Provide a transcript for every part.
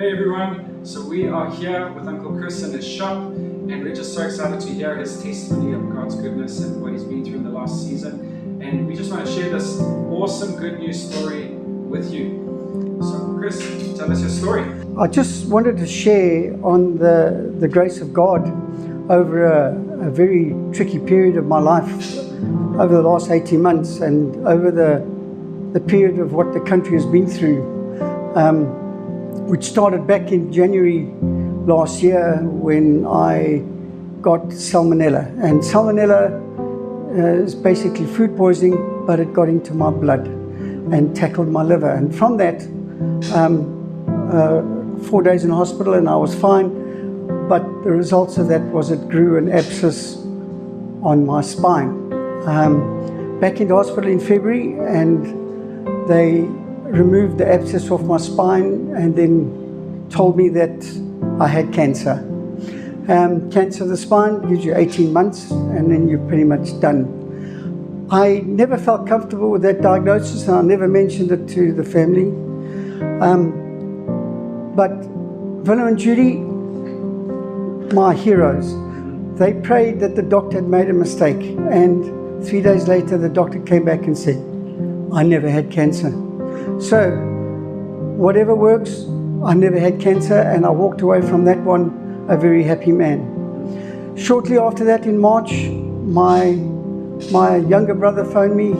Hey everyone, so we are here with Uncle Chris in his shop, and we're just so excited to hear his testimony of God's goodness and what he's been through in the last season. And we just want to share this awesome good news story with you. So Chris, tell us your story. I just wanted to share on the grace of God over a very tricky period of my life over the last 18 months and over the period of what the country has been through, which started back in January last year when I got salmonella. And salmonella is basically food poisoning, but it got into my blood and tackled my liver. And from that, 4 days in hospital and I was fine, but the results of that was it grew an abscess on my spine. Back into hospital in February, and they removed the abscess off my spine and then told me that I had cancer. Cancer of the spine gives you 18 months and then you're pretty much done. I never felt comfortable with that diagnosis and I never mentioned it to the family. But Willem and Judy, my heroes, they prayed that the doctor had made a mistake, and 3 days later the doctor came back and said, I never had cancer. So whatever works, I never had cancer, and I walked away from that one a very happy man. Shortly after that, in March, my younger brother phoned me.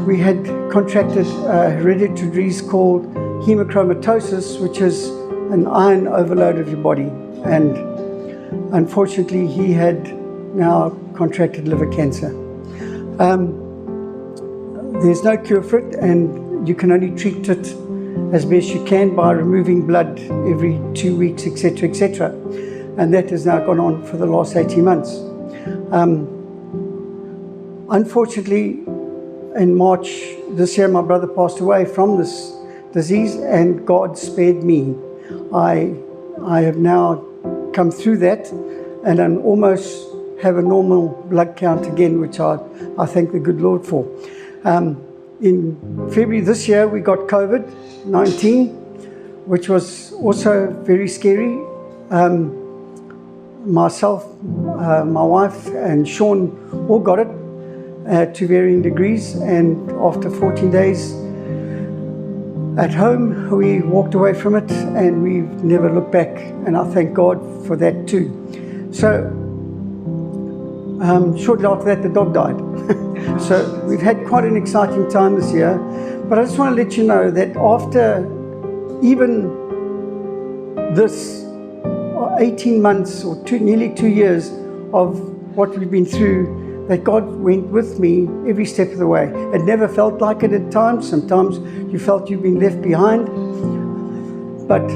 We had contracted a hereditary disease called hemochromatosis, which is an iron overload of your body, and unfortunately he had now contracted liver cancer. There's no cure for it, and you can only treat it as best you can by removing blood every 2 weeks, etc., etc. And that has now gone on for the last 18 months. Unfortunately, in March this year, my brother passed away from this disease, and God spared me. I have now come through that, and I almost have a normal blood count again, which I thank the good Lord for. In February this year, we got COVID-19, which was also very scary. Myself, my wife, and Sean all got it to varying degrees, and after 14 days at home, we walked away from it, and we've never looked back, and I thank God for that too. So shortly after that, the dog died. So we've had quite an exciting time this year, but I just want to let you know that after even this 18 months or nearly 2 years of what we've been through, that God went with me every step of the way. It never felt like it at times. Sometimes you felt you've been left behind, but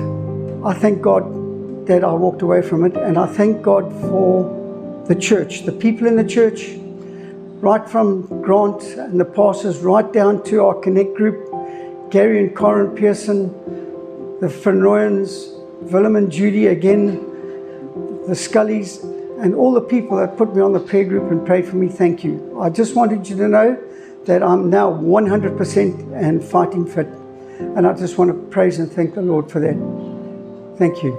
I thank God that I walked away from it, and I thank God for the church, the people in the church, right from Grant and the pastors, right down to our Connect group, Gary and Corin Pearson, the Fenoyans, Willem and Judy again, the Scullys, and all the people that put me on the prayer group and prayed for me. Thank you. I just wanted you to know that I'm now 100% and fighting fit, and I just want to praise and thank the Lord for that. Thank you.